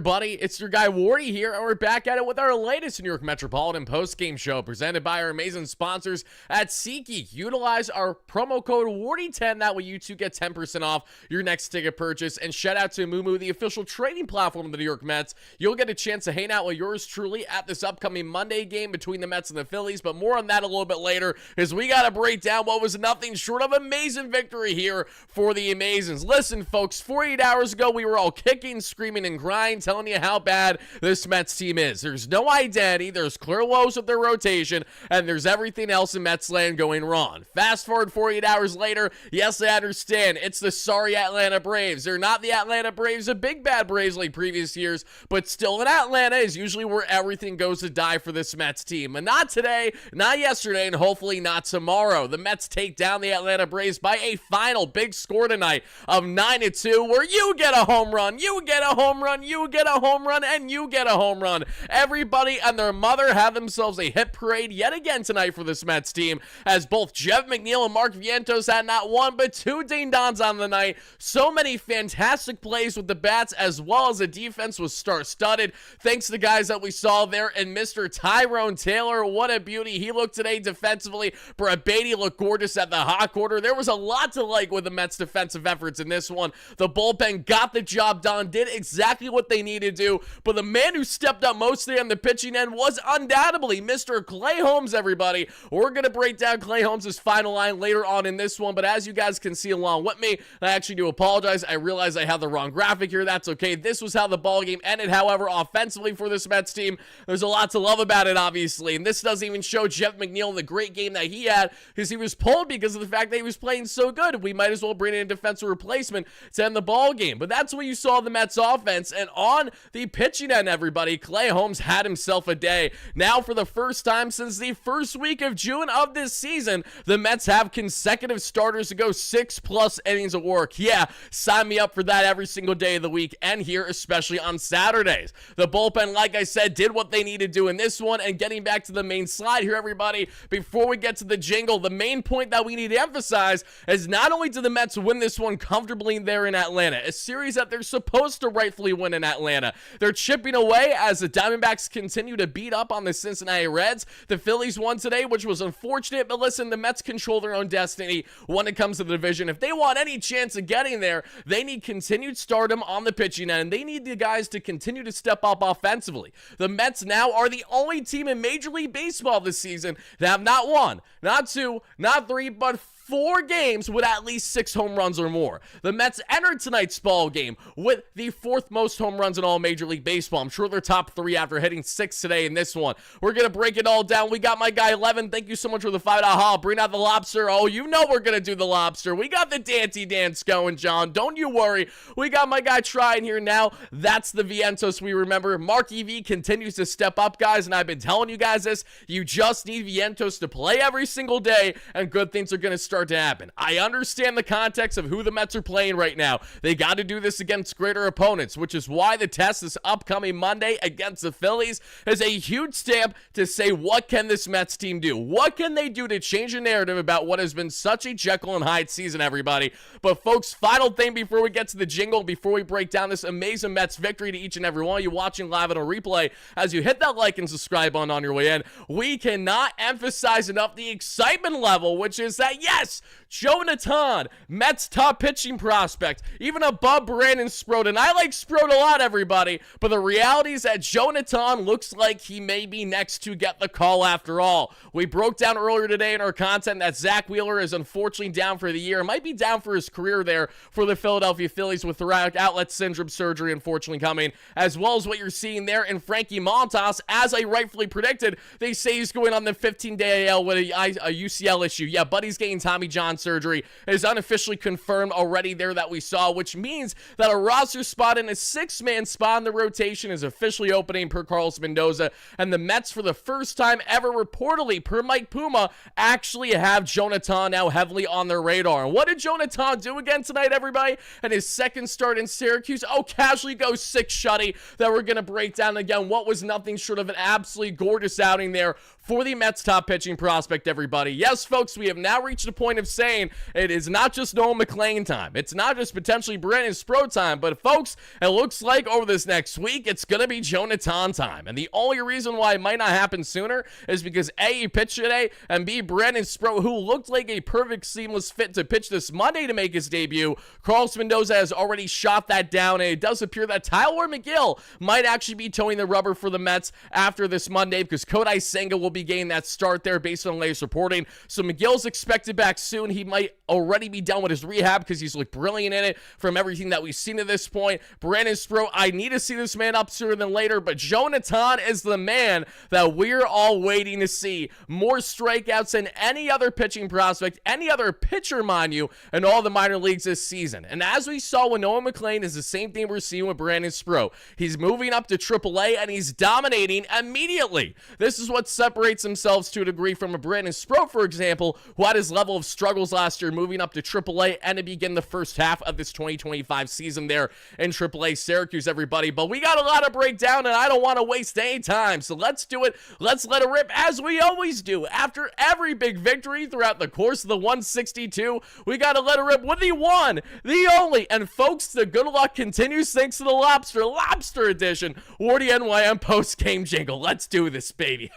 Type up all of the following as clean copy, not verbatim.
Buddy, it's your guy Wardy here, and we're back at it with our latest New York Metropolitan post-game show presented by our amazing sponsors at SeatGeek. Utilize our promo code WARDY10, that way you too get 10% off your next ticket purchase. And shout out to Moomoo, the official trading platform of the New York Mets. You'll get a chance to hang out with yours truly at this upcoming Monday game between the Mets and the Phillies, but more on that a little bit later, as we got to break down what was nothing short of amazing victory here for the Amazons. Listen, folks, 48 hours ago, we were all kicking, screaming, and grinding, telling you how bad this Mets team is. There's no identity, there's clear woes with their rotation, and there's everything else in Mets land going wrong. Fast forward 48 hours later, yes, I understand, it's the sorry Atlanta Braves. They're not the Atlanta Braves, the big bad Braves like previous years, but still in Atlanta is usually where everything goes to die for this Mets team. And not today, not yesterday, and hopefully not tomorrow. The Mets take down the Atlanta Braves by a final big score tonight of 9-2, where you get a home run, you get a home run, you get a home run, and you get a home run. Everybody and their mother have themselves a hit parade yet again tonight for this Mets team, as both Jeff McNeil and Mark Vientos had not one but two ding-dongs on the night. So many fantastic plays with the bats, as well as the defense was star-studded. Thanks to the guys that we saw there, and Mr. Tyrone Taylor, what a beauty he looked today defensively. Brett Beatty looked gorgeous at the hot corner. There was a lot to like with the Mets defensive efforts in this one. The bullpen got the job done, did exactly what they needed to do, but the man who stepped up most today on the pitching end was undoubtedly Mr. Clay Holmes, everybody. We're going to break down Clay Holmes' final line later on in this one, but as you guys can see along with me, I actually do apologize. I realize I have the wrong graphic here. That's okay. This was how the ball game ended. However, offensively for this Mets team, there's a lot to love about it, obviously, and this doesn't even show Jeff McNeil and the great game that he had, because he was pulled because of the fact that he was playing so good. We might as well bring in a defensive replacement to end the ball game, but that's what you saw the Mets offense. And on the pitching end, everybody, Clay Holmes had himself a day. Now, for the first time since the first week of June of this season, the Mets have consecutive starters to go 6+ innings of work. Yeah, sign me up for that every single day of the week, and here, especially on Saturdays. The bullpen, like I said, did what they needed to do in this one. And getting back to the main slide here, everybody, before we get to the jingle, the main point that we need to emphasize is not only did the Mets win this one comfortably there in Atlanta, a series that they're supposed to rightfully win in Atlanta. They're chipping away as the Diamondbacks continue to beat up on the Cincinnati Reds. The Phillies won today, which was unfortunate, but listen, the Mets control their own destiny when it comes to the division. If they want any chance of getting there, they need continued stardom on the pitching end. They need the guys to continue to step up offensively. The Mets now are the only team in Major League Baseball this season that have not one, not two, not three, but 4 games with at least 6 home runs or more. The Mets entered tonight's ball game with the 4th most home runs in all Major League Baseball. I'm sure they're top 3 after hitting 6 today in this one. We're going to break it all down. We got my guy 11. Thank you so much for the $5 haul. Bring out the lobster. Oh, you know we're going to do the lobster. We got the dancey dance going, John. Don't you worry. We got my guy trying here now. That's the Vientos we remember. Mark EV continues to step up, guys, and I've been telling you guys this. You just need Vientos to play every single day, and good things are going to start to happen. I understand the context of who the Mets are playing right now. They got to do this against greater opponents, which is why the test this upcoming Monday against the Phillies is a huge stamp to say, what can this Mets team do? What can they do to change the narrative about what has been such a Jekyll and Hyde season, everybody? But folks, final thing before we get to the jingle, before we break down this amazing Mets victory to each and every one of you watching live on a replay, as you hit that like and subscribe button on your way in, we cannot emphasize enough the excitement level, which is that, yes, Jonah Tong, Mets top pitching prospect, even above Brandon Sproat. And I like Sproat a lot, everybody, but the reality is that Jonah Tong looks like he may be next to get the call after all. We broke down earlier today in our content that Zach Wheeler is unfortunately down for the year, might be down for his career there for the Philadelphia Phillies with thoracic outlet syndrome surgery unfortunately coming, as well as what you're seeing there in Frankie Montas. As I rightfully predicted, they say he's going on the 15-day AL with a UCL issue. Yeah, buddy's getting Tommy John surgery. It is unofficially confirmed already there that we saw, which means that a roster spot in a 6-man spot in the rotation is officially opening per Carlos Mendoza, and the Mets, for the first time ever reportedly, per Mike Puma, actually have Jonah Tong now heavily on their radar. And what did Jonah Tong do again tonight, everybody? And his second start in Syracuse, casually goes 6 shutty that we're going to break down again. What was nothing short of an absolutely gorgeous outing there for the Mets top pitching prospect, everybody. Yes, folks, we have now reached a point of saying it is not just Noah McLean time. It's not just potentially Brandon Sproat time, but folks, it looks like over this next week, it's going to be Jonah Tong time. And the only reason why it might not happen sooner is because A, he pitched today, and B, Brandon Sproat, who looked like a perfect seamless fit to pitch this Monday to make his debut, Carlos Mendoza has already shot that down, and it does appear that Tyler McGill might actually be towing the rubber for the Mets after this Monday because Kodai Senga will be getting that start there based on latest reporting. So McGill's expected back soon. He might already be done with his rehab because he's looked brilliant in it from everything that we've seen to this point. Brandon Sproat, I need to see this man up sooner than later, but Jonah Tong is the man that we're all waiting to see. More strikeouts than any other pitching prospect, any other pitcher, mind you, in all the minor leagues this season. And as we saw with Noah McLean, is the same thing we're seeing with Brandon Sproat. He's moving up to AAA and he's dominating immediately. This is what separates themselves to a degree from a Brandon Sproat, for example, who had his level of struggles last year moving up to AAA and to begin the first half of this 2025 season there in AAA Syracuse, everybody. But we got a lot to break down and I don't want to waste any time, so let's do it. Let's let it rip as we always do. After every big victory throughout the course of the 162, we got to let it rip with the one, the only, and folks, the good luck continues thanks to the Lobster edition, WardyNYM post-game jingle. Let's do this, baby.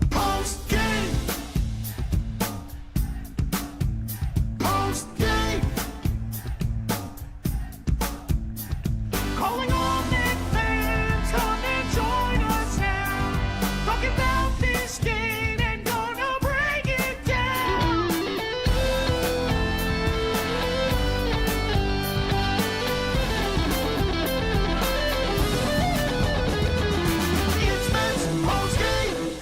Post-game. Post-game. Calling all Met fans, come and join us now. Talking about this game and gonna break it down. It's Mets post-game.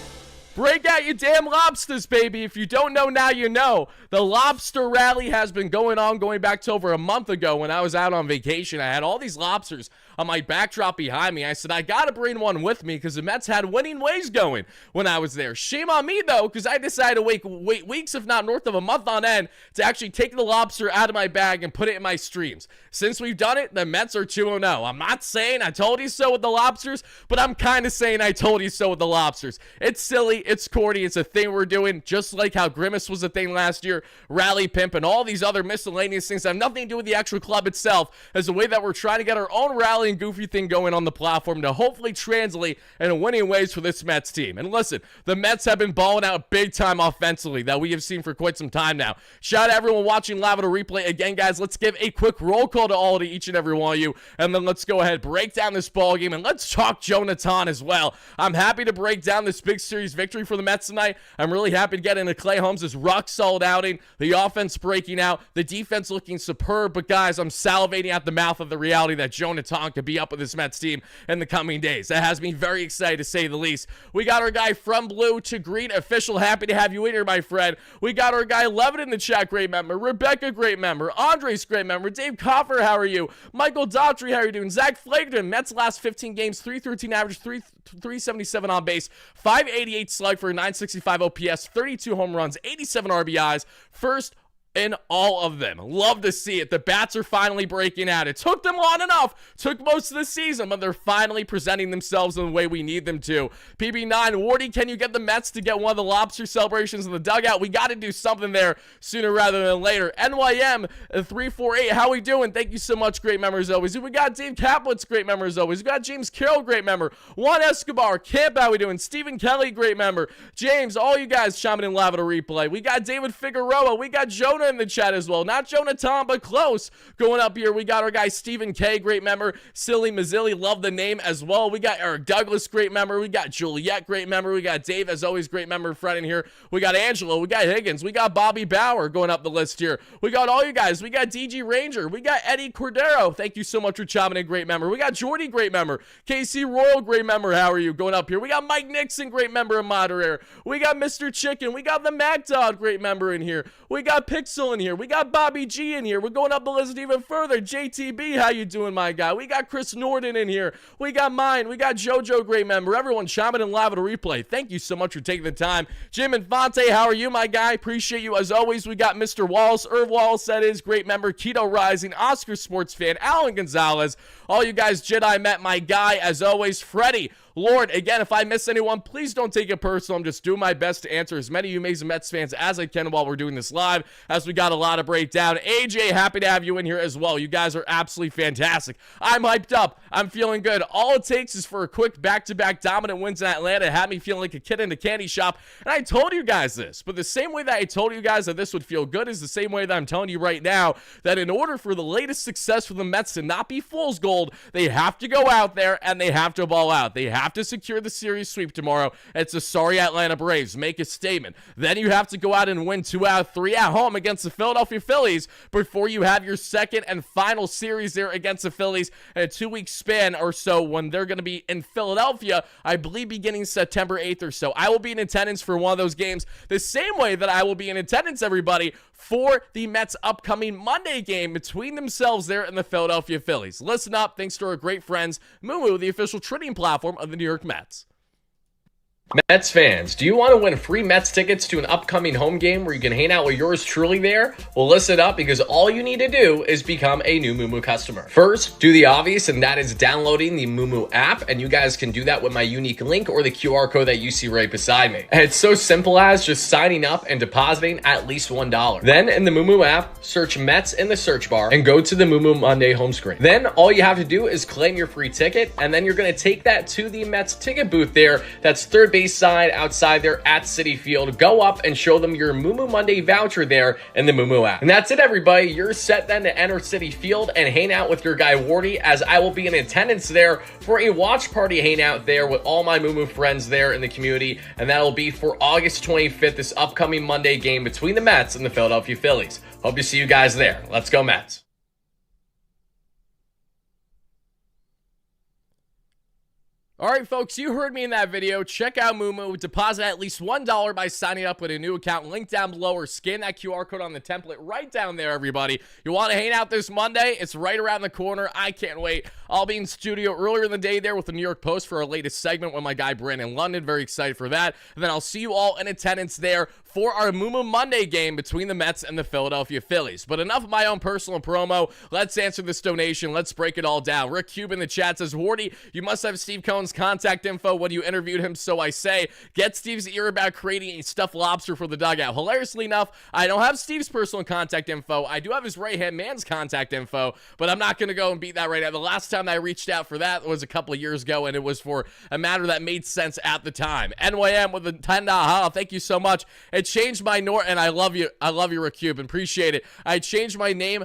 Break out your damn lobsters, baby. If you don't know now, you know. The lobster rally has been going on going back to over a month ago when I was out on vacation. I had all these lobsters on my backdrop behind me. I said, I got to bring one with me because the Mets had winning ways going when I was there. Shame on me, though, because I decided to wait weeks, if not north of a month on end, to actually take the lobster out of my bag and put it in my streams. Since we've done it, the Mets are 2-0. I'm not saying I told you so with the lobsters, but I'm kind of saying I told you so with the lobsters. It's silly. It's corny. It's a thing we're doing, just like how Grimace was a thing last year, Rally Pimp, and all these other miscellaneous things that have nothing to do with the actual club itself, as a way that we're trying to get our own rally and goofy thing going on the platform to hopefully translate into winning ways for this Mets team. And listen, the Mets have been balling out big time offensively that we have seen for quite some time now. Shout out to everyone watching live on a replay. Again, guys, let's give a quick roll call to each and every one of you, and then let's go ahead, break down this ball game, and let's talk Jonah Tong as well. I'm happy to break down this big series victory for the Mets tonight. I'm really happy to get into Clay Holmes' rock-solid outing, the offense breaking out, the defense looking superb, but guys, I'm salivating at the mouth of the reality that Jonah Tong could be up with this Mets team in the coming days. That has me very excited, to say the least. We got our guy from Blue to Green official. Happy to have you in here, my friend. We got our guy Levin in the chat, great member. Rebecca, great member. Andres, great member. Dave Coffer, how are you? Michael Daughtry, how are you doing? Zach Flagden, Mets last 15 games, 313 average, 377 on base, 588 slug for a 965 OPS, 32 home runs, 87 RBIs, first in all of them. Love to see it. The bats are finally breaking out. It took them long enough. Took most of the season, but they're finally presenting themselves in the way we need them to. PB9, Wardy, can you get the Mets to get one of the lobster celebrations in the dugout? We got to do something there sooner rather than later. NYM 348, how we doing? Thank you so much, great members always. We got Dave Kaplitz, great members always. We got James Carroll, great member. Juan Escobar, Camp, how we doing? Stephen Kelly, great member. James, all you guys chiming in live at a replay. We got David Figueroa. We got Jonah in the chat as well. Not Jonah Tong, but close. Going up here, we got our guy Stephen K, great member. Silly Mazzilli, love the name as well. We got Eric Douglas, great member. We got Juliet, great member. We got Dave, as always, great member, friend in here. We got Angelo. We got Higgins. We got Bobby Bauer going up the list here. We got all you guys. We got DG Ranger. We got Eddie Cordero. Thank you so much for chopping in, great member. We got Jordy, great member. KC Royal, great member. How are you? Going up here. We got Mike Nixon, great member and moderator. We got Mr. Chicken. We got the Mac Dog, great member in here. We got Pixel in here. We got Bobby G in here. We're going up the list even further. JTB, how you doing, my guy? We got Chris Norton in here. We got mine. We got JoJo, great member. Everyone chiming in live at a replay. Thank you so much for taking the time. Jim Infante, how are you, my guy? Appreciate you as always. We got Mr. Wallace, Irv Wallace, that is, great member. Keto Rising, Oscar Sports Fan, Alan Gonzalez. All you guys, Jedi Met, my guy, as always. Freddie, Lord, again, if I miss anyone, please don't take it personal. I'm just doing my best to answer as many of you amazing Mets fans as I can while we're doing this live, as we got a lot of breakdown. AJ, happy to have you in here as well. You guys are absolutely fantastic. I'm hyped up. I'm feeling good. All it takes is for a quick back-to-back dominant wins in Atlanta. It had me feeling like a kid in a candy shop. And I told you guys this, but the same way that I told you guys that this would feel good is the same way that I'm telling you right now that in order for the latest success for the Mets to not be fool's gold, they have to go out there and they have to ball out. They have to secure the series sweep tomorrow. It's a sorry Atlanta Braves. Make a statement. Then you have to go out and win 2 out of 3 at home against the Philadelphia Phillies before you have your second and final series there against the Phillies in a 2-week span or so when they're going to be in Philadelphia, I believe beginning September 8th or so. I will be in attendance for one of those games the same way that I will be in attendance, everybody, for the Mets' upcoming Monday game between themselves there and the Philadelphia Phillies. Listen up, thanks to our great friends, Moomoo, the official trading platform of the New York Mets. Mets fans, do you want to win free Mets tickets to an upcoming home game where you can hang out with yours truly there? Well, listen up, because all you need to do is become a new Moomoo customer. First, do the obvious, and that is downloading the Moomoo app, and you guys can do that with my unique link or the QR code that you see right beside me. And it's so simple as just signing up and depositing at least $1. Then, in the Moomoo app, search Mets in the search bar and go to the Moomoo Monday home screen. Then, all you have to do is claim your free ticket, and then you're going to take that to the Mets ticket booth there. That's third base side outside there at Citi Field. Go up and show them your Moomoo Monday voucher there in the Moomoo app. And that's it, everybody. You're set then to enter Citi Field and hang out with your guy Wardy, as I will be in attendance there for a watch party hangout there with all my Moomoo friends there in the community, and that'll be for August 25th, this upcoming Monday game between the Mets and the Philadelphia Phillies. Hope to see you guys there. Let's go Mets. All right, folks, you heard me in that video. Check out Moomoo. Deposit at least $1 by signing up with a new account. Link down below, or scan that QR code on the template right down there, everybody. You want to hang out this Monday? It's right around the corner. I can't wait. I'll be in studio earlier in the day there with the New York Post for our latest segment with my guy Brandon London. Very excited for that. And then I'll see you all in attendance there for our Moomoo Monday game between the Mets and the Philadelphia Phillies. But enough of my own personal promo. Let's answer this donation. Let's break it all down. Rick Cube in the chat says, Wardy, you must have Steve Cohen's contact info when you interviewed him, so I say, get Steve's ear about creating a stuffed lobster for the dugout. Hilariously enough, I don't have Steve's personal contact info. I do have his right-hand man's contact info, but I'm not going to go and beat that right now. The last time I reached out for that was a couple of years ago, and it was for a matter that made sense at the time. NYM with a $10. Thank you so much. It changed my and I love you, Rick Cube, appreciate it. I changed my name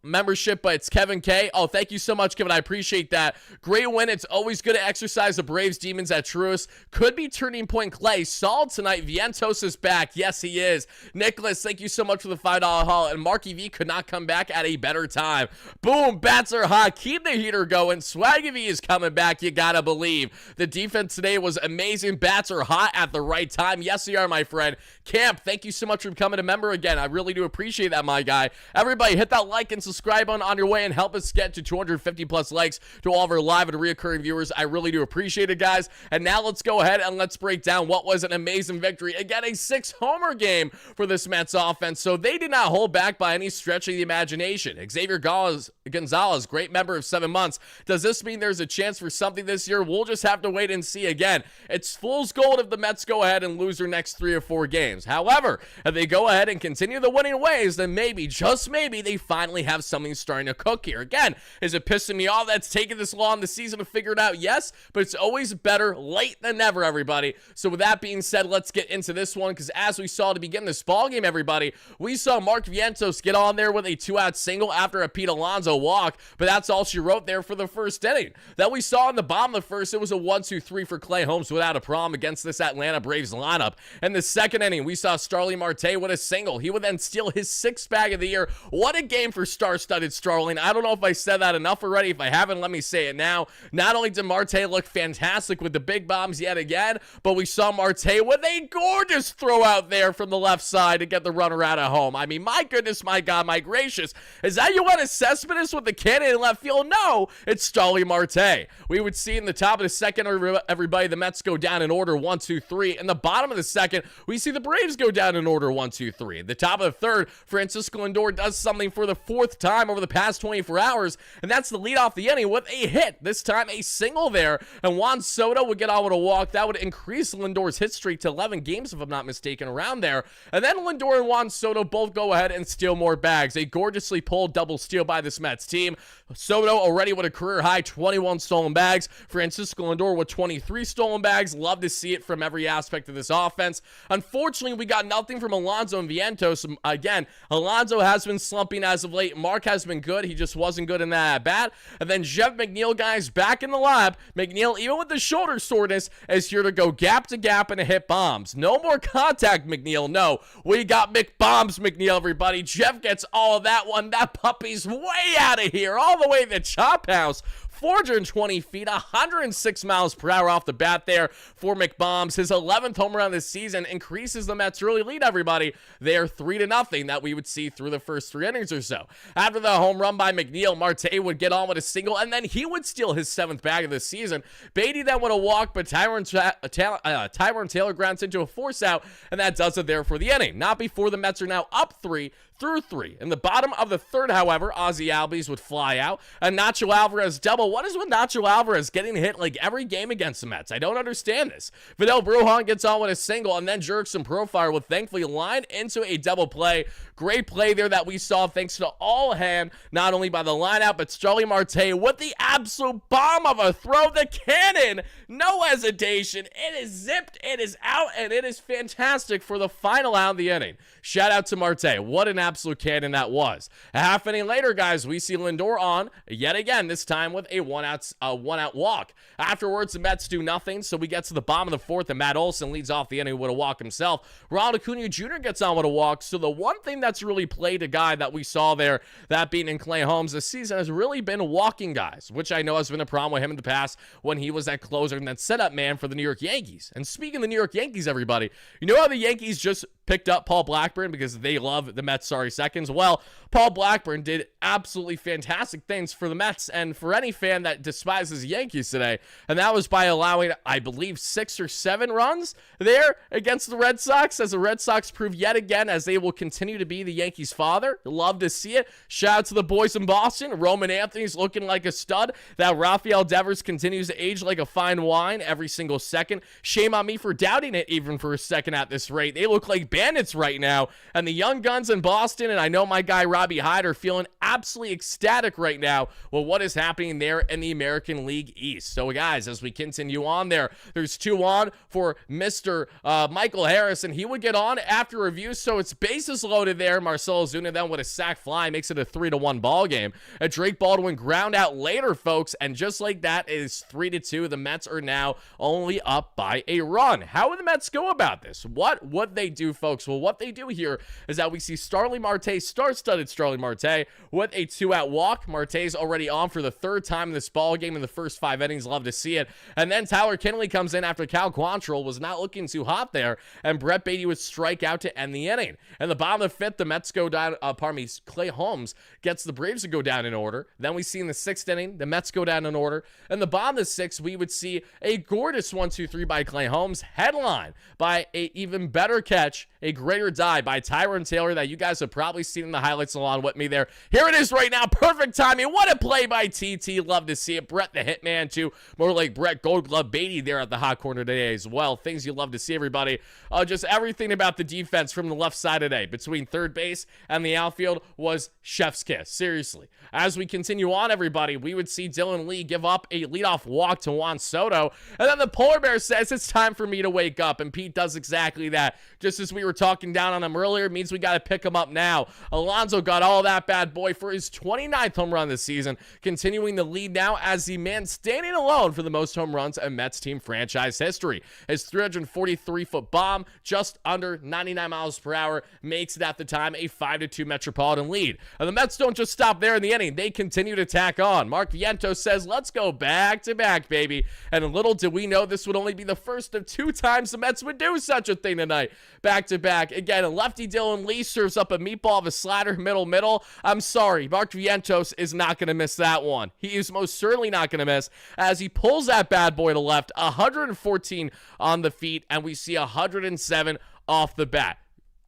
membership, but it's Kevin K. Oh, thank you so much, Kevin. I appreciate that. Great win. It's always good to exercise the Braves demons at Truist. Could be turning point Clay. Solid tonight. Vientos is back. Yes, he is. Nicholas, thank you so much for the $5 haul. And Marky V could not come back at a better time. Boom, bats are hot. Keep the heater going. Swaggy V is coming back. You gotta believe. The defense today was amazing. Bats are hot at the right time. Yes, they are, my friend. Camp, thank you so much for becoming a member again. I really do appreciate that, my guy. Everybody, hit that like and subscribe button on your way and help us get to 250 plus likes to all of our live and reoccurring viewers. I really do appreciate it, guys. And now let's go ahead and let's break down what was an amazing victory. Again, a 6-homer game for this Mets offense, so they did not hold back by any stretch of the imagination. Xavier Gonzalez, great member of 7 months. Does this mean there's a chance for something this year? We'll just have to wait and see. Again, it's fool's gold if the Mets go ahead and lose their next 3 or 4 games. However, if they go ahead and continue the winning ways, then maybe, just maybe, they finally have something starting to cook here. Again, is it pissing me off that's taken this long in the season to figure it out? Yes, but it's always better late than never, everybody. So with that being said, let's get into this one, because as we saw to begin this ball game, everybody, we saw Mark Vientos get on there with a 2-out single after a Pete Alonso walk, but that's all she wrote there for the first inning. Then we saw in the bottom of the first, it was a 1-2-3 for Clay Holmes without a problem against this Atlanta Braves lineup. In the second inning, we saw Starling Marte with a single. He would then steal his 6th bag of the year. What a game for star-studded Starling. I don't know if I said that enough already. If I haven't, let me say it now. Not only did Marte look fantastic with the big bombs yet again, but we saw Marte with a gorgeous throw out there from the left side to get the runner out of home. I mean, my goodness, my God, my gracious. Is that you want to Cespedes with the cannon in left field? No, it's Starling Marte. We would see in the top of the second, everybody, the Mets go down in order 1, 2, 3. In the bottom of the second, we see the Braves go down in order 1, 2, 3. At the top of the third, Francisco Lindor does something for the fourth time over the past 24 hours, and that's to lead off the inning with a hit. This time a single there, and Juan Soto would get on with a walk. That would increase Lindor's hit streak to 11 games, if I'm not mistaken, around there. And then Lindor and Juan Soto both go ahead and steal more bags. A gorgeously pulled double steal by this Mets team. Soto already with a career high 21 stolen bags. Francisco Lindor with 23 stolen bags. Love to see it from every aspect of this offense. Unfortunately, we got nothing from Alonso and Vientos. Again, Alonso has been slumping as of late. Mark has been good. He just wasn't good in that at bat. And then Jeff McNeil, guys, back in the lab. McNeil, even with the shoulder soreness, is here to go gap to gap and hit bombs. No more contact, McNeil. No, we got McBombs, McNeil, everybody. Jeff gets all of that one. That puppy's way out of here, all the way to the chop house. 420 feet, 106 miles per hour off the bat there for McBombs. His 11th home run this season increases the Mets' early lead, everybody. They are 3-0 that we would see through the first 3 innings or so. After the home run by McNeil, Marte would get on with a single, and then he would steal his 7th bag of the season. Beatty then would a walk, but Tyrone Taylor grounds into a force out, and that does it there for the inning. Not before the Mets are now up 3 through 3. In the bottom of the third, however, Ozzie Albies would fly out. A Nacho Alvarez double. What is with Nacho Alvarez getting hit like every game against the Mets? I don't understand this. Vidal Brujan gets on with a single, and then Jurickson Profile would thankfully line into a double play. Great play there that we saw thanks to all hand, not only by the lineout, but Starling Marte with the absolute bomb of a throw. The cannon, no hesitation. It is zipped, it is out, and it is fantastic for the final out of the inning. Shout out to Marte. What an absolute cannon that was. A half inning later, guys, we see Lindor on yet again, this time with a one-out walk. Afterwards, the Mets do nothing, so we get to the bottom of the fourth, and Matt Olson leads off the inning with a walk himself. Ronald Acuna Jr. gets on with a walk, so the one thing that's really played a guy that we saw there, that being in Clay Holmes this season, has really been walking guys, which I know has been a problem with him in the past when he was that closer and that setup man for the New York Yankees. And speaking of the New York Yankees, everybody, you know how the Yankees just picked up Paul Blackburn because they love the Mets seconds? Well, Paul Blackburn did absolutely fantastic things for the Mets and for any fan that despises the Yankees today, and that was by allowing, I believe, 6 or 7 runs there against the Red Sox, as the Red Sox prove yet again as they will continue to be the Yankees' father. Love to see it. Shout out to the boys in Boston. Roman Anthony's looking like a stud. That Rafael Devers continues to age like a fine wine every single second. Shame on me for doubting it even for a second at this rate. They look like bandits right now, and the young guns in Boston, and I know my guy Robbie Hyde, are feeling absolutely ecstatic right now with what is happening there in the American League East. So guys, as we continue on there's 2 on for Mr. Michael Harris, and he would get on after review, so it's bases loaded there. Marcell Ozuna then with a sac fly makes it a 3-1 ball game. A Drake Baldwin ground out later, folks, and just like that, it is 3-2. The Mets are now only up by a run. How would the Mets go about this? What would they do, folks? Well, what they do here is that we see Starling Marte, star-studded Starling Marte, with a 2-out walk. Marte's already on for the 3rd time in this ball game in the first 5 innings. Love to see it. And then Tyler Kinley comes in after Cal Quantrill was not looking too hot there, and Brett Beatty would strike out to end the inning. In the bottom of the 5th, the Mets go down, Clay Holmes gets the Braves to go down in order. Then we see in the 6th inning, the Mets go down in order. In the bottom of the 6th, we would see a gorgeous 1-2-3 by Clay Holmes, headline by a even better catch, a greater die by Tyrone Taylor that you guys have probably seen in the highlights along with me there. Here it is right now. Perfect timing. What a play by TT. Love to see it. Brett the Hitman, too. More like Brett Gold Glove Beatty there at the hot corner today as well. Things you love to see, everybody. Just everything about the defense from the left side today between third base and the outfield was chef's kiss. Seriously. As we continue on, everybody, we would see Dylan Lee give up a leadoff walk to Juan Soto. And then the Polar Bear says, it's time for me to wake up. And Pete does exactly that. Just as we were talking down on him earlier, it means we got to pick him up now. Alonso got all that bad boy for his 29th home run this season, continuing the lead now as the man standing alone for the most home runs in Mets team franchise history. His 343-foot bomb, just under 99 miles per hour, makes it at the time a 5-2 Metropolitan lead. And the Mets don't just stop there in the inning. They continue to tack on. Mark Vientos says, let's go back to back, baby. And little did we know this would only be the first of 2 times the Mets would do such a thing tonight. Back to back. Again, lefty Dylan Lee serves up a meatball of a slider, middle. I'm sorry, Mark Vientos is not going to miss that one. He is most certainly not going to miss as he pulls that bad boy to left, 114 on the feet, and we see 107 off the bat.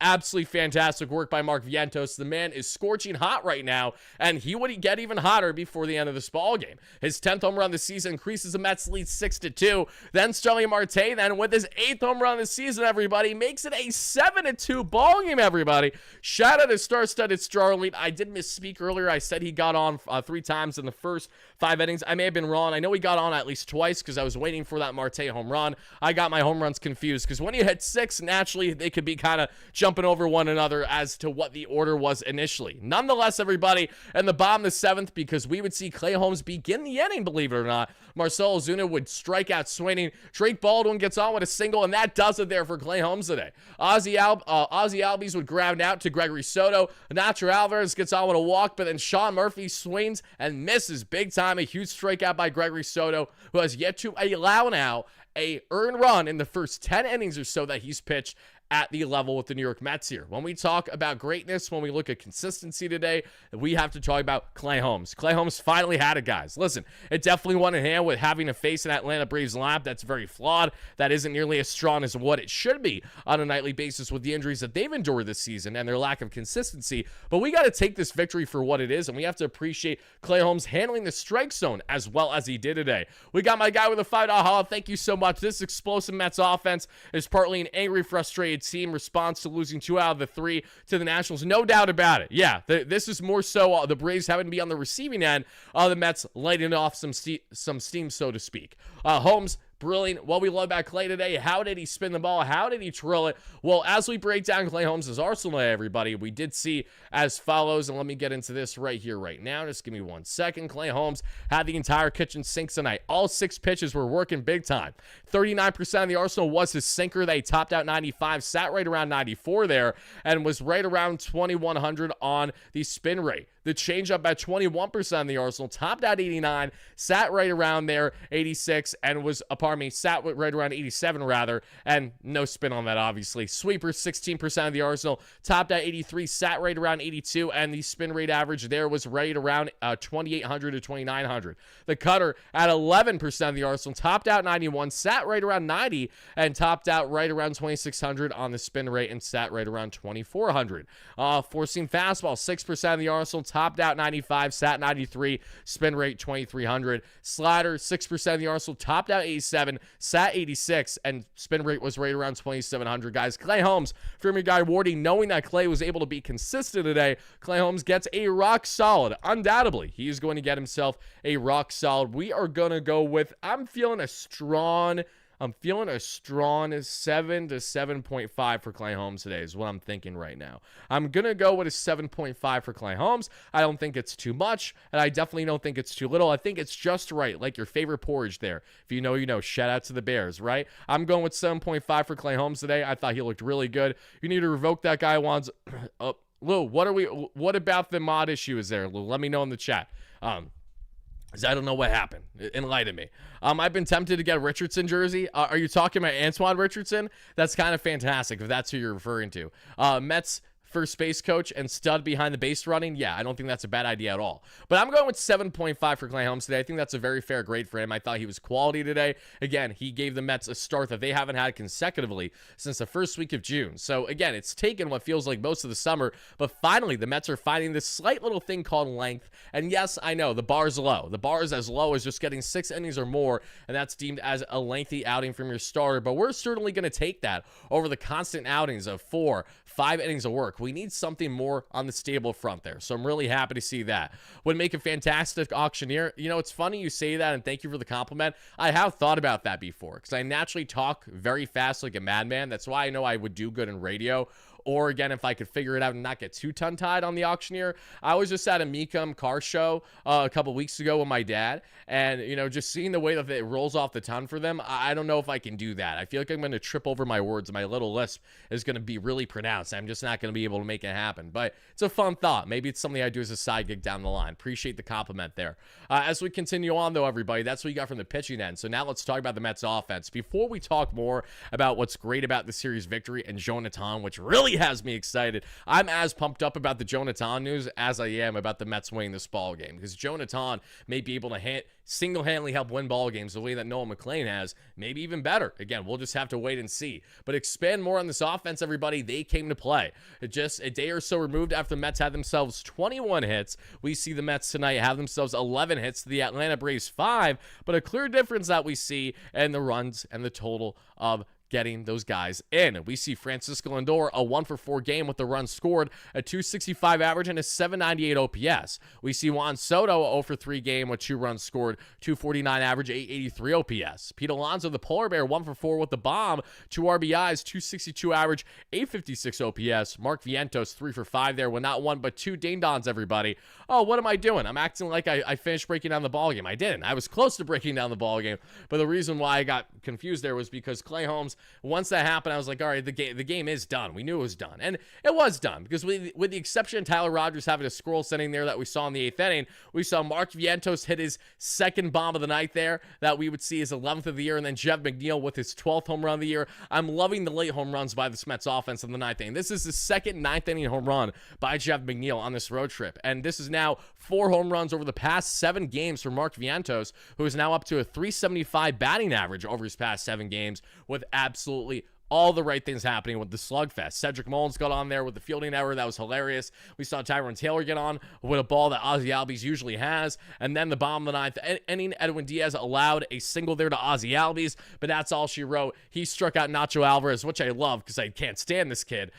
Absolutely fantastic work by Mark Vientos. The man is scorching hot right now, and he would get even hotter before the end of this ball game. His 10th home run this season increases the Mets lead 6-2. Then Starling Marte, then with his 8th home run this season, everybody, makes it a 7-2 ball game, everybody. Shout out to star-studded Starling. I did misspeak earlier. I said he got on 3 times in the first 5 innings. I may have been wrong. I know he got on at least twice because I was waiting for that Marte home run. I got my home runs confused because when you hit 6, naturally, they could be kind of jumping over one another as to what the order was initially. Nonetheless, everybody, in the bottom of the 7th, because we would see Clay Holmes begin the inning, believe it or not, Marcell Ozuna would strike out swinging. Drake Baldwin gets on with a single, and that does it there for Clay Holmes today. Ozzy Albies would ground out to Gregory Soto. Nacho Alvarez gets on with a walk, but then Sean Murphy swings and misses big time. A huge strikeout by Gregory Soto, who has yet to allow now a earned run in the first 10 innings or so that he's pitched at the level with the New York Mets here. When we talk about greatness, when we look at consistency today, we have to talk about Clay Holmes. Clay Holmes finally had it, guys. Listen, it definitely went in hand with having to face an Atlanta Braves lineup that's very flawed, that isn't nearly as strong as what it should be on a nightly basis with the injuries that they've endured this season and their lack of consistency. But we got to take this victory for what it is, and we have to appreciate Clay Holmes handling the strike zone as well as he did today. We got my guy with a $5 haul. Thank you so much. This explosive Mets offense is partly an angry, frustrated team response to losing 2 out of the 3 to the Nationals. No doubt about it. Yeah, this is more so the Braves having to be on the receiving end of the Mets lighting off some steam, so to speak. Holmes, brilliant. What we love about Clay today, how did he spin the ball? How did he trill it? Well, as we break down Clay Holmes' arsenal, everybody, we did see as follows, and let me get into this right here, right now. Just give me 1 second. Clay Holmes had the entire kitchen sink tonight. All 6 pitches were working big time. 39% of the arsenal was his sinker. They topped out 95, sat right around 94 there, and was right around 2,100 on the spin rate. The changeup at 21% of the arsenal, topped out 89, sat right around there, 86, and was, sat right around 87 rather, and no spin on that, obviously. Sweepers, 16% of the arsenal, topped at 83, sat right around 82, and the spin rate average there was right around 2,800 to 2,900. The cutter at 11% of the arsenal, topped out 91, sat right around 90, and topped out right around 2,600 on the spin rate, and sat right around 2,400. Four-seam fastball, 6% of the arsenal, topped out 95, sat 93, spin rate 2,300. Slider, 6% of the arsenal, topped out 87, sat 86, and spin rate was right around 2,700. Guys, Clay Holmes, from your guy Wardy, knowing that Clay was able to be consistent today, Clay Holmes gets a rock solid. Undoubtedly, he is going to get himself a rock solid. We are going to go with, I'm feeling a strong 7 to 7.5 for Clay Holmes today is what I'm thinking right now. I'm going to go with a 7.5 for Clay Holmes. I don't think it's too much, and I definitely don't think it's too little. I think it's just right, like your favorite porridge there. If you know, you know. Shout out to the Bears, right? I'm going with 7.5 for Clay Holmes today. I thought he looked really good. You need to revoke that guy, Wands. Lou, what about the mod issue is there, Lou? Let me know in the chat. Because I don't know what happened. Enlighten me. I've been tempted to get a Richardson jersey. Are you talking about Antoine Richardson? That's kind of fantastic if that's who you're referring to. Mets first base coach and stud behind the base running. Yeah, I don't think that's a bad idea at all. But I'm going with 7.5 for Clay Holmes today. I think that's a very fair grade for him. I thought he was quality today. Again, he gave the Mets a start that they haven't had consecutively since the first week of June. So again, it's taken what feels like most of the summer, but finally the Mets are finding this slight little thing called length. And yes, I know the bar's low. The bar is as low as just getting 6 innings or more, and that's deemed as a lengthy outing from your starter. But we're certainly going to take that over the constant outings of 4, 5 innings of work. We need something more on the stable front there. So I'm really happy to see that. Would make a fantastic auctioneer. You know, it's funny you say that, and thank you for the compliment. I have thought about that before because I naturally talk very fast like a madman. That's why I know I would do good in radio. Or again, if I could figure it out and not get too tongue-tied on the auctioneer. I was just at a Mecum car show a couple weeks ago with my dad, and you know, just seeing the way that it rolls off the tongue for them, I don't know if I can do that. I feel like I'm going to trip over my words. My little lisp is going to be really pronounced. I'm just not going to be able to make it happen. But it's a fun thought. Maybe it's something I do as a side gig down the line. Appreciate the compliment there. As we continue on, though, everybody, that's what you got from the pitching end. So now let's talk about the Mets offense. Before we talk more about what's great about the series victory and Jonah Tong, which really really has me excited. I'm as pumped up about the Jonah Tong news as I am about the Mets winning this ball game, because Jonah Tong may be able to single-handedly help win ball games the way that Noah McLean has, maybe even better. Again, we'll just have to wait and see. But expand more on this offense, everybody. They came to play. Just a day or so removed after the Mets had themselves 21 hits, we see the Mets tonight have themselves 11 hits to the Atlanta Braves 5, but a clear difference that we see in the runs and the total of getting those guys in. We see Francisco Lindor, a 1-for-4 game with the runs scored, a 265 average, and a 798 OPS. We see Juan Soto, a 0-for-3 game with 2 runs scored, 249 average, 883 OPS. Pete Alonso, the polar bear, 1-for-4 with the bomb, 2 RBIs, 262 average, 856 OPS. Mark Vientos, 3-for-5 there with not 1 but 2 ding-dongs, everybody. Oh, what am I doing? I'm acting like I finished breaking down the ball game. I didn't. I was close to breaking down the ball game, but the reason why I got confused there was because Clay Holmes, once that happened, I was like, all right, the game is done. We knew it was done. And it was done, because with the exception of Tyler Rogers having a squirrel setting there that we saw in the 8th inning, we saw Mark Vientos hit his second bomb of the night there that we would see his 11th of the year, and then Jeff McNeil with his 12th home run of the year. I'm loving the late home runs by the Mets offense in the 9th inning. This is the second 9th inning home run by Jeff McNeil on this road trip, and this is now 4 home runs over the past 7 games for Mark Vientos, who is now up to a 375 batting average over his past 7 games, with absolutely all the right things happening with the slugfest. Cedric Mullins got on there with the fielding error. That was hilarious. We saw Tyrone Taylor get on with a ball that Ozzie Albies usually has. And then the bottom of the 9th inning, Edwin Diaz allowed a single there to Ozzie Albies, but that's all she wrote. He struck out Nacho Alvarez, which I love because I can't stand this kid.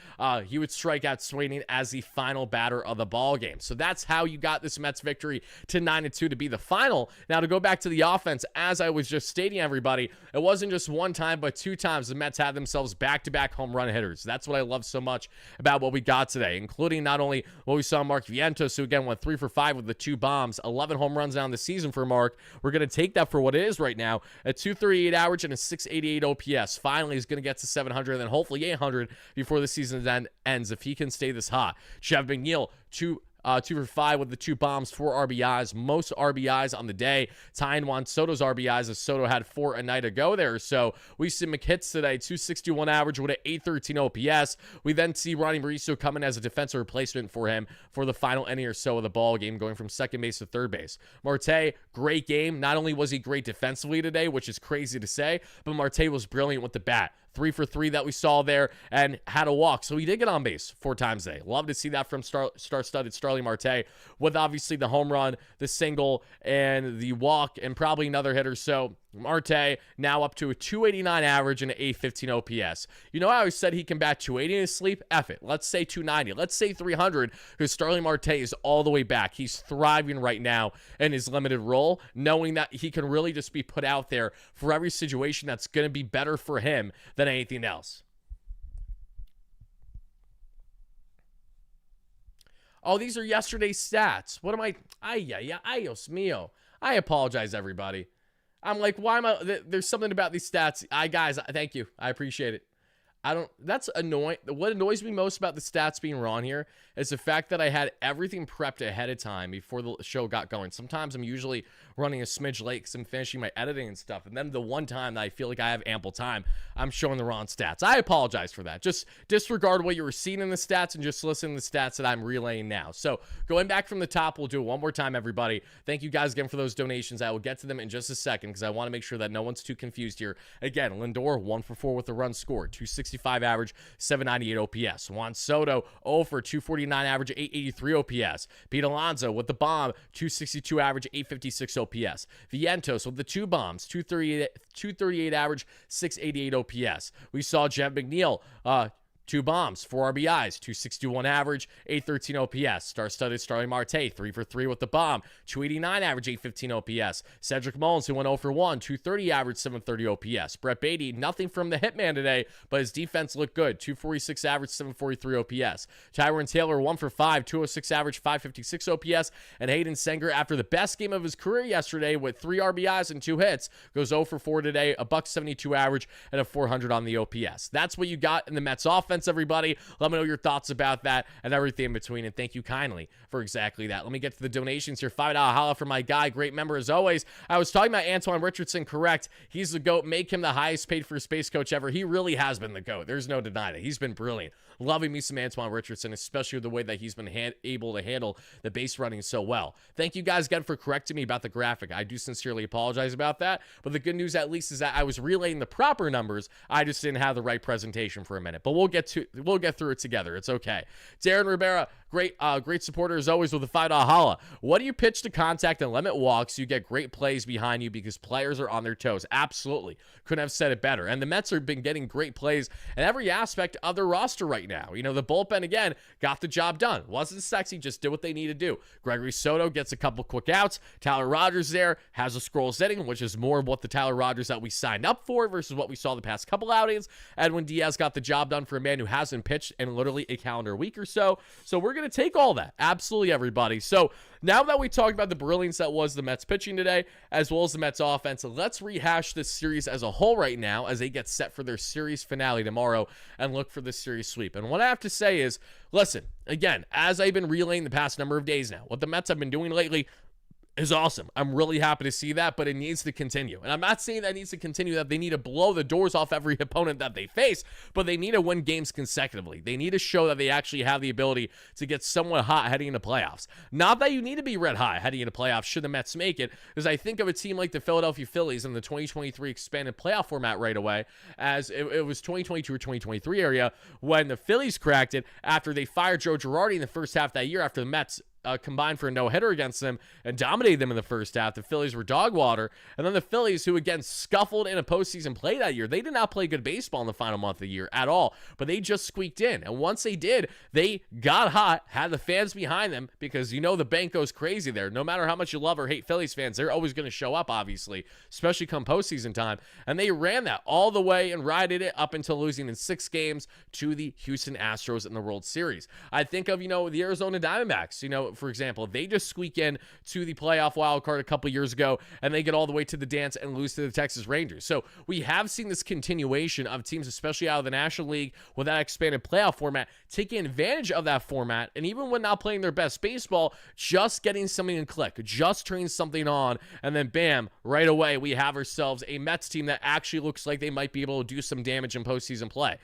He would strike out Sweeney as the final batter of the ball game. So that's how you got this Mets victory to 9-2 to be the final. Now, to go back to the offense, as I was just stating, everybody, it wasn't just one time, but 2 times the Mets had themselves back-to-back home run hitters. That's what I love so much about what we got today, including not only what we saw Mark Vientos, who again went 3-for-5 with the 2 bombs, 11 home runs down the season for Mark. We're going to take that for what it is right now, a 238 average and a 688 OPS. Finally, he's going to get to 700 and then hopefully 800 before the season then ends if he can stay this hot. Jeff McNeil, 2-for-5 with the 2 bombs, 4 RBIs, most RBIs on the day, tying Juan Soto's RBIs as Soto had 4 a night ago there. So we see McHits today, 261 average with an 813 OPS. We then see Ronnie Mauricio coming as a defensive replacement for him for the final inning or so of the ball game, going from second base to third base. Marte, great game. Not only was he great defensively today, which is crazy to say, but Marte was brilliant with the bat. 3-for-3 that we saw there and had a walk. So he did get on base 4 times today. Love to see that from star-studded Starling Marte, with obviously the home run, the single, and the walk, and probably another hitter. So Marte now up to a 289 average and an 815 OPS. You know, I always said he can bat 280 in his sleep. F it. Let's say 290. Let's say 300, because Starling Marte is all the way back. He's thriving right now in his limited role, knowing that he can really just be put out there for every situation that's going to be better for him than anything else. Oh, these are yesterday's stats. What am I? Ay, Dios mío. I apologize, everybody. I'm like, why am I? There's something about these stats. Guys, thank you. I appreciate it. That's annoying. What annoys me most about the stats being wrong here is the fact that I had everything prepped ahead of time before the show got going. Sometimes I'm usually running a smidge late because I'm finishing my editing and stuff. And then the one time that I feel like I have ample time, I'm showing the wrong stats. I apologize for that. Just disregard what you were seeing in the stats and just listen to the stats that I'm relaying now. So going back from the top, we'll do it one more time, everybody. Thank you guys again for those donations. I will get to them in just a second because I want to make sure that no one's too confused here. Again, Lindor, 1-for-4 with the run scored, 265 average, 798 OPS. Juan Soto, 0 for 249 average, 883 OPS. Pete Alonso with the bomb, 262 average, 856 OPS. Vientos with the 2 bombs, 238 average, 688 OPS. We saw Jeff McNeil, 2 bombs, 4 RBIs, 261 average, 813 OPS. Star-studded Starling Marte, 3-for-3 with the bomb, 289 average, 815 OPS. Cedric Mullins, who went 0-for-1, 230 average, 730 OPS. Brett Beatty, nothing from the hitman today, but his defense looked good, 246 average, 743 OPS. Tyrone Taylor, 1-for-5, 206 average, 556 OPS. And Hayden Senger, after the best game of his career yesterday with 3 RBIs and 2 hits, goes 0-for-4 today, a $172 average, and a 400 on the OPS. That's what you got in the Mets offense, everybody. Let me know your thoughts about that and everything in between, and thank you kindly for exactly that. Let me get to the donations here. $5 holla for my guy. Great member as always. I was talking about Antoine Richardson, correct. He's the GOAT. Make him the highest paid for space coach ever. He really has been the GOAT. There's no denying it. He's been brilliant. loving me some Antoine Richardson, especially with the way that he's been able to handle the base running so well. Thank you guys again for correcting me about the graphic. I do sincerely apologize about that, but the good news at least is that I was relaying the proper numbers. I just didn't have the right presentation for a minute, but we'll get through it together. It's okay. Darren Rivera, great supporter as always with a $5 holla. What do you pitch to contact and limit walks so you get great plays behind you because players are on their toes? Absolutely. Couldn't have said it better. And the Mets have been getting great plays in every aspect of their roster right now. You know, the bullpen, again, got the job done. Wasn't sexy, just did what they need to do. Gregory Soto gets a couple quick outs. Tyler Rogers there has a scroll sitting, which is more of what the Tyler Rogers that we signed up for versus what we saw the past couple outings. Edwin Diaz got the job done for a man who hasn't pitched in literally a calendar week or so. So we're going to take all that. Absolutely, everybody. So now that we talked about the brilliance that was the Mets pitching today, as well as the Mets offense, let's rehash this series as a whole right now as they get set for their series finale tomorrow and look for this series sweep. And what I have to say is, listen, again, as I've been relaying the past number of days now, what the Mets have been doing lately is awesome. I'm really happy to see that, but it needs to continue. And I'm not saying that it needs to continue, that they need to blow the doors off every opponent that they face, but they need to win games consecutively. They need to show that they actually have the ability to get somewhat hot heading into playoffs. Not that you need to be red hot heading into playoffs should the Mets make it, because I think of a team like the Philadelphia Phillies in the 2023 expanded playoff format right away, as it was 2022 or 2023 area when the Phillies cracked it after they fired Joe Girardi in the first half of that year after the Mets combined for a no-hitter against them and dominated them in the first half. The Phillies were dog water. And then the Phillies, who again scuffled in a postseason play that year, they did not play good baseball in the final month of the year at all, but they just squeaked in. And once they did, they got hot, had the fans behind them, because you know the bank goes crazy there. No matter how much you love or hate Phillies fans, they're always going to show up, obviously, especially come postseason time. And they ran that all the way and rided it up until losing in 6 games to the Houston Astros in the World Series. I think of, the Arizona Diamondbacks, for example, they just squeak in to the playoff wild card a couple years ago, and they get all the way to the dance and lose to the Texas Rangers. So we have seen this continuation of teams, especially out of the National League, with that expanded playoff format, taking advantage of that format, and even when not playing their best baseball, just getting something to click, just turning something on, and then bam, right away, we have ourselves a Mets team that actually looks like they might be able to do some damage in postseason play.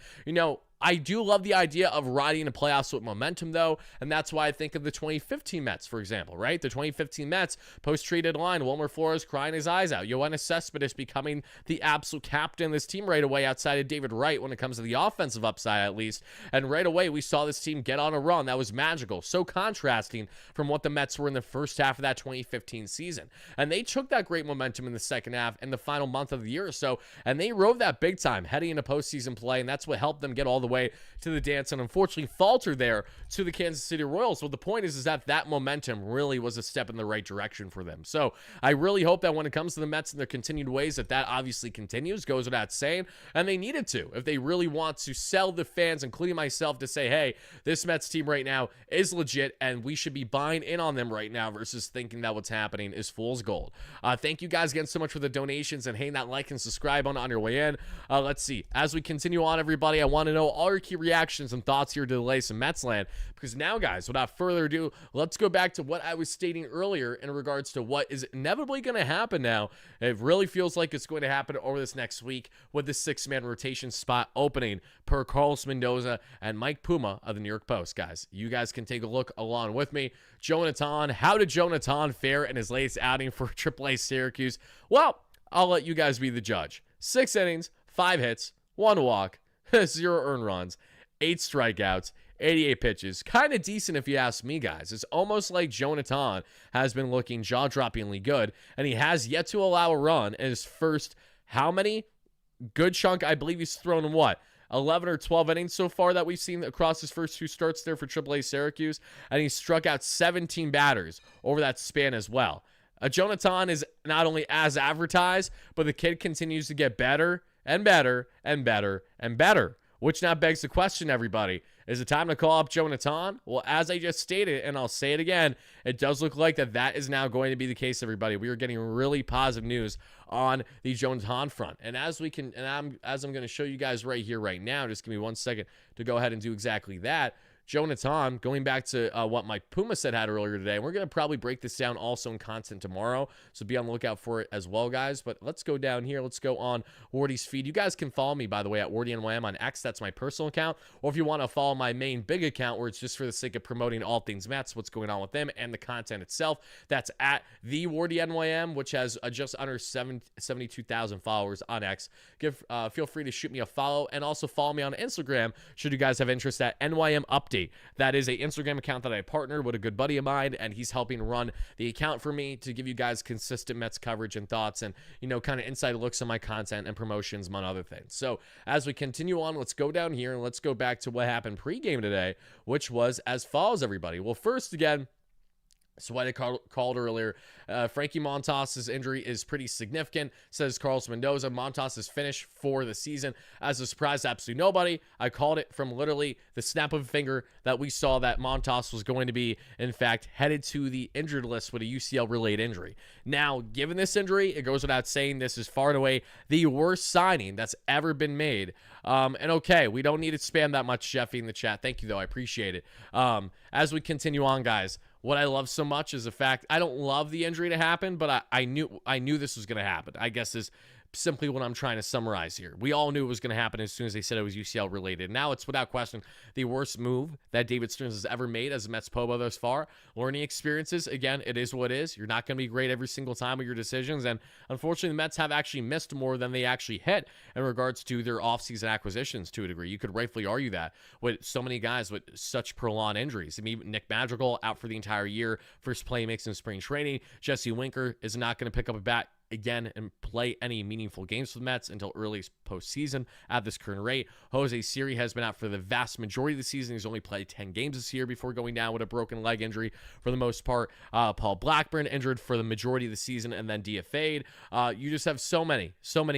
I do love the idea of riding the playoffs with momentum, though, and that's why I think of the 2015 Mets, for example, right? The 2015 Mets, post-trade deadline, Wilmer Flores crying his eyes out. Yoenis Cespedes becoming the absolute captain of this team right away outside of David Wright when it comes to the offensive upside, at least. And right away, we saw this team get on a run that was magical, so contrasting from what the Mets were in the first half of that 2015 season. And they took that great momentum in the second half in the final month of the year or so, and they rode that big time heading into postseason play, and that's what helped them get all the way to the dance and unfortunately falter there to the Kansas City Royals. Well, the point is that momentum really was a step in the right direction for them. So I really hope that when it comes to the Mets and their continued ways, that obviously continues, goes without saying, and they needed to if they really want to sell the fans, including myself, to say, hey, this Mets team right now is legit and we should be buying in on them right now versus thinking that what's happening is fool's gold. Thank you guys again so much for the donations, and hitting that like and subscribe on your way in. Let's see. As we continue on, everybody, I want to know all your key reactions and thoughts here to the latest in Mets land, because now, guys, without further ado, let's go back to what I was stating earlier in regards to what is inevitably going to happen now. It really feels like it's going to happen over this next week with the 6-man rotation spot opening per Carlos Mendoza and Mike Puma of the New York Post. Guys, you guys can take a look along with me. Jonah Tong, how did Jonah Tong fare in his latest outing for AAA Syracuse? Well, I'll let you guys be the judge. 6 innings, 5 hits, 1 walk, 0 earned runs, 8 strikeouts, 88 pitches. Kind of decent if you ask me, guys. It's almost like Jonah Tong has been looking jaw-droppingly good, and he has yet to allow a run in his first, how many? Good chunk. I believe he's thrown in what? 11 or 12 innings so far that we've seen across his first 2 starts there for AAA Syracuse, and he struck out 17 batters over that span as well. Jonah Tong is not only as advertised, but the kid continues to get better and better and better and better. Which now begs the question, everybody. Is it time to call up Jonah Tong? Well, as I just stated, and I'll say it again, it does look like that is now going to be the case, everybody. We are getting really positive news on the Jonah Tong front. And as I'm going to show you guys right here, right now, just give me 1 second to go ahead and do exactly that. Jonah Tong, going back to what my Puma said had earlier today, and we're going to probably break this down also in content tomorrow, so be on the lookout for it as well, guys. But let's go down here. Let's go on Wardy's feed. You guys can follow me, by the way, at WardyNYM on X. That's my personal account. Or if you want to follow my main big account, where it's just for the sake of promoting all things Mets, what's going on with them, and the content itself, that's at the WardyNYM, which has just under 72,000 followers on X. Feel free to shoot me a follow, and also follow me on Instagram should you guys have interest at NYM Update. That is a Instagram account that I partnered with a good buddy of mine, and he's helping run the account for me to give you guys consistent Mets coverage and thoughts, and kind of inside looks on my content and promotions, among other things. So as we continue on, let's go down here and let's go back to what happened pregame today, which was as follows, everybody. Well, first, again, so what I called earlier, Frankie Montas's injury is pretty significant, says Carlos Mendoza. Montas is finished for the season. As a surprise to absolutely nobody, I called it from literally the snap of a finger that we saw that Montas was going to be, in fact, headed to the injured list with a UCL-related injury. Now, given this injury, it goes without saying this is far and away the worst signing that's ever been made. And okay, we don't need to spam that much, Jeffy, in the chat. Thank you, though. I appreciate it. As we continue on, guys, what I love so much is the fact I don't love the injury to happen, but I knew this was going to happen, I guess, is simply what I'm trying to summarize here. We all knew it was going to happen as soon as they said it was UCL related. Now it's without question the worst move that David Stearns has ever made as a Mets Pobo thus far. Learning experiences, again, it is what it is. You're not going to be great every single time with your decisions, and unfortunately the Mets have actually missed more than they actually hit in regards to their offseason acquisitions to a degree. You could rightfully argue that with so many guys with such prolonged injuries. I mean, Nick Madrigal out for the entire year, first play makes in spring training. Jesse Winker is not going to pick up a bat again and play any meaningful games for the Mets until early postseason at this current rate. Jose Siri has been out for the vast majority of the season. He's only played 10 games this year before going down with a broken leg injury for the most part. Paul Blackburn injured for the majority of the season and then DFA'd. You just have so many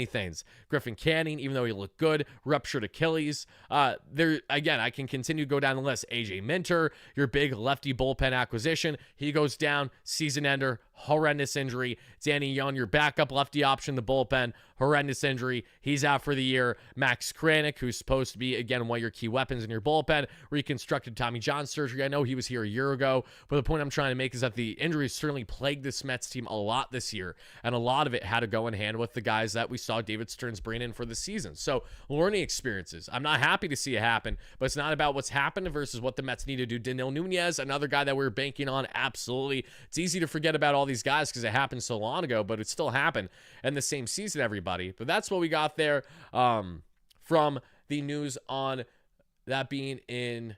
things. Griffin Canning, even though he looked good, ruptured Achilles. Again, I can continue to go down the list. AJ Minter, your big lefty bullpen acquisition, he goes down, season ender, horrendous injury. Danny Young, your backup lefty option, the bullpen, horrendous injury. He's out for the year. Max Kranick, who's supposed to be, again, one of your key weapons in your bullpen, reconstructed Tommy John surgery. I know he was here a year ago, but the point I'm trying to make is that the injuries certainly plagued this Mets team a lot this year, and a lot of it had to go in hand with the guys that we saw David Stearns bring in for the season. So, learning experiences. I'm not happy to see it happen, but it's not about what's happened versus what the Mets need to do. Danil Nunez, another guy that we were banking on, absolutely. It's easy to forget about all these guys because it happened so long ago, but it still happened in the same season, everybody. But that's what we got there from the news on that being in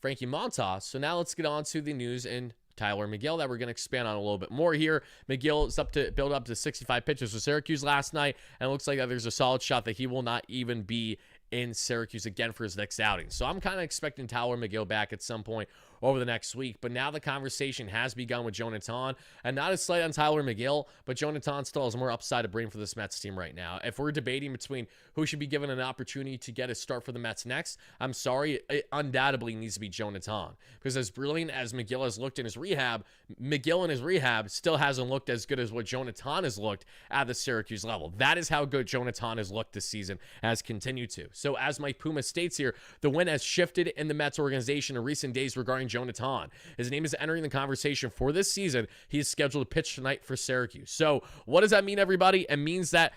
Frankie Montas. So now let's get on to the news in Tyler McGill that we're going to expand on a little bit more here. McGill is build up to 65 pitches for Syracuse last night, and it looks like that there's a solid shot that he will not even be in Syracuse again for his next outing. So I'm kind of expecting Tyler McGill back at some point over the next week. But now the conversation has begun with Jonah Tong, and not a slight on Tyler McGill, but Jonah Tong still has more upside to bring for this Mets team right now. If we're debating between who should be given an opportunity to get a start for the Mets next, I'm sorry, it undoubtedly needs to be Jonah Tong. Because as brilliant as McGill has looked in his rehab, McGill in his rehab still hasn't looked as good as what Jonah Tong has looked at the Syracuse level. That is how good Jonah Tong has looked this season, has continued to. So as Mike Puma states here, the wind has shifted in the Mets organization in recent days regarding Jonah Tong. His name is entering the conversation for this season. He is scheduled to pitch tonight for Syracuse. So what does that mean, everybody? It means that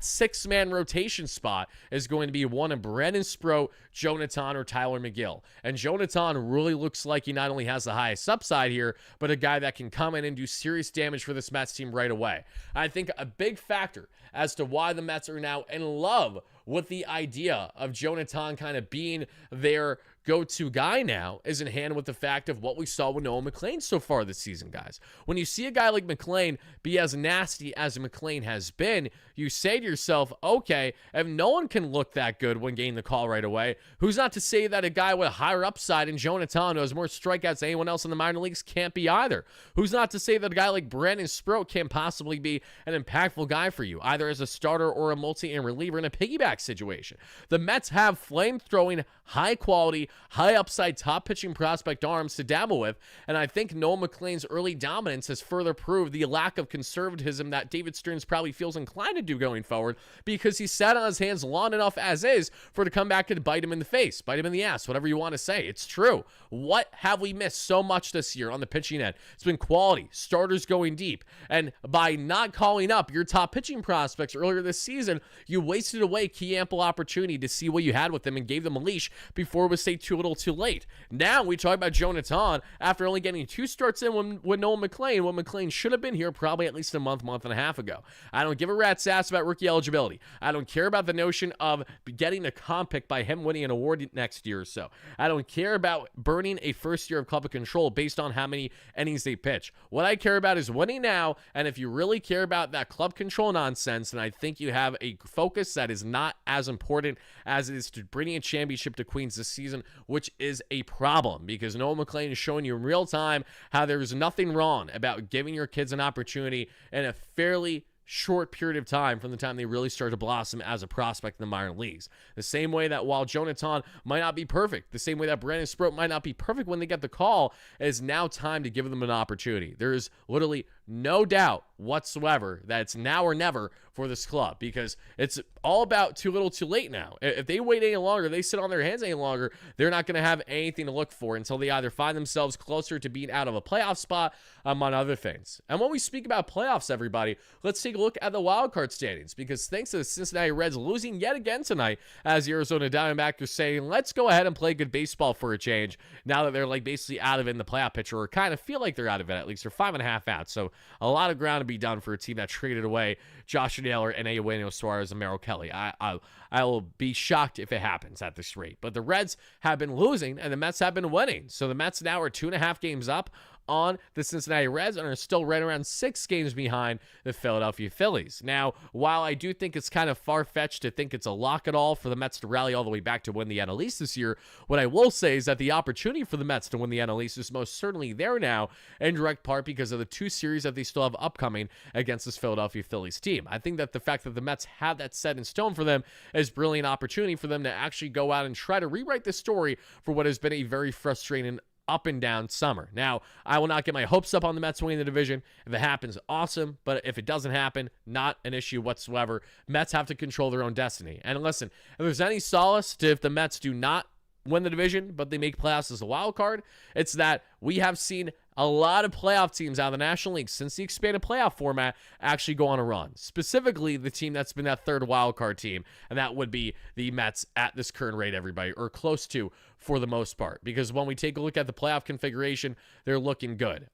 six-man rotation spot is going to be one of Brandon Sproat, Jonah Tong, or Tyler McGill. And Jonah Tong really looks like he not only has the highest upside here, but a guy that can come in and do serious damage for this Mets team right away. I think a big factor as to why the Mets are now in love with the idea of Jonah Tong kind of being their go-to guy now is in hand with the fact of what we saw with Noah McLean so far this season, guys. When you see a guy like McLean be as nasty as McLean has been, you say to yourself, okay, if no one can look that good when getting the call right away, who's not to say that a guy with a higher upside in Jonah Tong who has more strikeouts than anyone else in the minor leagues can't be either? Who's not to say that a guy like Brandon Sproat can't possibly be an impactful guy for you, either as a starter or a multi-in reliever in a piggyback situation? The Mets have flame-throwing, high-quality, high upside top pitching prospect arms to dabble with, and I think Noah McLean's early dominance has further proved the lack of conservatism that David Stearns probably feels inclined to do going forward, because he sat on his hands long enough as is for it to come back and bite him in the face, bite him in the ass, whatever you want to say. It's true. What have we missed so much this year on the pitching end? It's been quality, starters going deep, and by not calling up your top pitching prospects earlier this season, you wasted away key ample opportunity to see what you had with them and gave them a leash before it was say too little too late. Now we talk about Jonah Tong after only getting 2 starts in with Noah McLean, when McLean should have been here probably at least a month and a half ago. I don't give a rat's ass about rookie eligibility. I don't care about the notion of getting a comp pick by him winning an award next year or so. I don't care about burning a first year of club control based on how many innings they pitch. What I care about is winning now, and if you really care about that club control nonsense, then I think you have a focus that is not as important as it is to bringing a championship to Queens this season, which is a problem, because Noah McLean is showing you in real time how there's nothing wrong about giving your kids an opportunity in a fairly short period of time from the time they really start to blossom as a prospect in the minor leagues. The same way that while Jonah Tong might not be perfect, the same way that Brandon Sproat might not be perfect when they get the call, it is now time to give them an opportunity. There is literally no doubt whatsoever that it's now or never for this club, because it's all about too little too late now. If they wait any longer, they sit on their hands any longer, they're not going to have anything to look for until they either find themselves closer to being out of a playoff spot, among other things. And when we speak about playoffs, everybody, let's take a look at the wild card standings, because thanks to the Cincinnati Reds losing yet again tonight, as the Arizona Diamondbacks are saying, let's go ahead and play good baseball for a change, now that they're like basically out of it in the playoff picture, or kind of feel like they're out of it at least. They're 5.5 out, so a lot of ground to be done for a team that traded away Josh Naylor and Eugenio Suarez and Merrill Kelly. I will be shocked if it happens at this rate. But the Reds have been losing and the Mets have been winning. So the Mets now are 2.5 games up on the Cincinnati Reds and are still right around 6 games behind the Philadelphia Phillies. Now, while I do think it's kind of far-fetched to think it's a lock at all for the Mets to rally all the way back to win the NL East this year, what I will say is that the opportunity for the Mets to win the NL East is most certainly there now, in direct part because of the 2 series that they still have upcoming against this Philadelphia Phillies team. I think that the fact that the Mets have that set in stone for them is a brilliant opportunity for them to actually go out and try to rewrite the story for what has been a very frustrating up and down summer. Now, I will not get my hopes up on the Mets winning the division. If it happens, awesome. But if it doesn't happen, not an issue whatsoever. Mets have to control their own destiny. And listen, if there's any solace to if the Mets do not win the division, but they make playoffs as a wild card, it's that we have seen a lot of playoff teams out of the National League since the expanded playoff format actually go on a run. Specifically, the team that's been that third wild card team, and that would be the Mets at this current rate, everybody, or close to for the most part. Because when we take a look at the playoff configuration, they're looking good.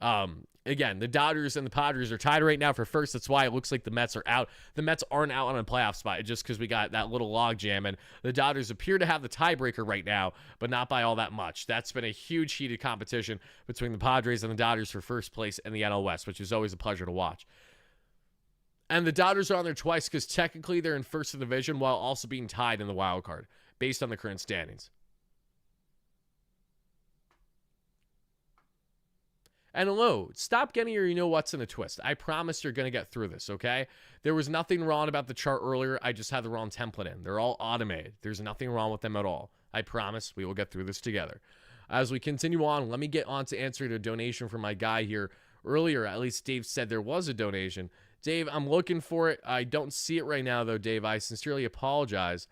Again, the Dodgers and the Padres are tied right now for first. That's why it looks like the Mets are out. The Mets aren't out on a playoff spot just because we got that little log jam, and the Dodgers appear to have the tiebreaker right now, but not by all that much. That's been a huge heated competition between the Padres and the Dodgers for first place in the NL West, which is always a pleasure to watch. And the Dodgers are on there twice because technically they're in first in the division while also being tied in the wild card based on the current standings. And hello, stop getting your you-know-what's in a twist. I promise you're going to get through this, okay? There was nothing wrong about the chart earlier. I just had the wrong template in. They're all automated. There's nothing wrong with them at all. I promise we will get through this together. As we continue on, let me get on to answering a donation from my guy here. Earlier, at least Dave said there was a donation. Dave, I'm looking for it. I don't see it right now, though, Dave. I sincerely apologize.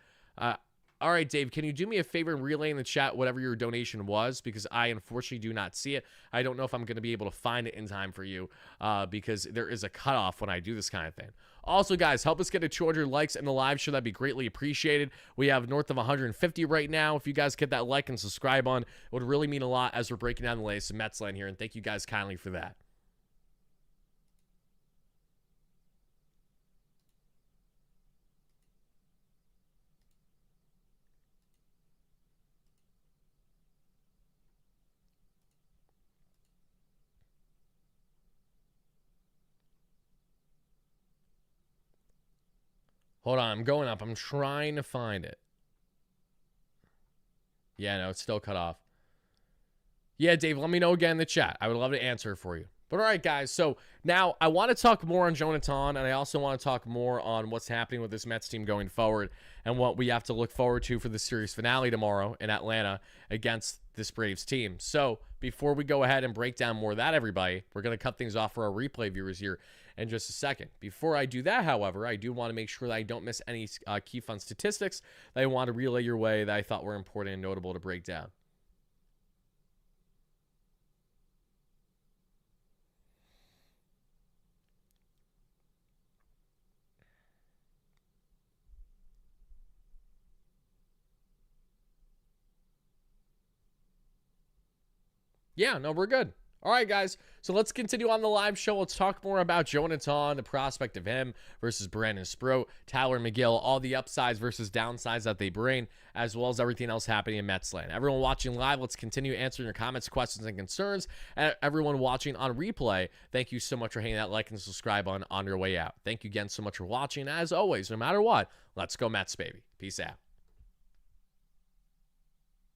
All right, Dave, can you do me a favor and relay in the chat whatever your donation was? Because I unfortunately do not see it. I don't know if I'm going to be able to find it in time for you because there is a cutoff when I do this kind of thing. Also, guys, help us get to 200 likes in the live show. That'd be greatly appreciated. We have north of 150 right now. If you guys get that like and subscribe on, it would really mean a lot as we're breaking down the latest in Mets line here, and thank you guys kindly for that. Hold on, I'm going up. I'm trying to find it. Yeah, no, it's still cut off. Yeah, Dave, let me know again in the chat. I would love to answer for you. But all right, guys, so now I want to talk more on Jonah Tong, and I also want to talk more on what's happening with this Mets team going forward and what we have to look forward to for the series finale tomorrow in Atlanta against this Braves team. So before we go ahead and break down more of that, everybody, we're going to cut things off for our replay viewers here in just a second. Before I do that, however, I do want to make sure that I don't miss any key fun statistics that I want to relay your way that I thought were important and notable to break down. Yeah, no, we're good. All right, guys. So let's continue on the live show. Let's talk more about Jonah Tong, the prospect of him versus Brandon Sproat, Tyler McGill, all the upsides versus downsides that they bring, as well as everything else happening in Mets land. Everyone watching live, let's continue answering your comments, questions, and concerns. And everyone watching on replay, thank you so much for hitting that like and subscribe on your way out. Thank you again so much for watching. As always, no matter what, let's go Mets, baby. Peace out.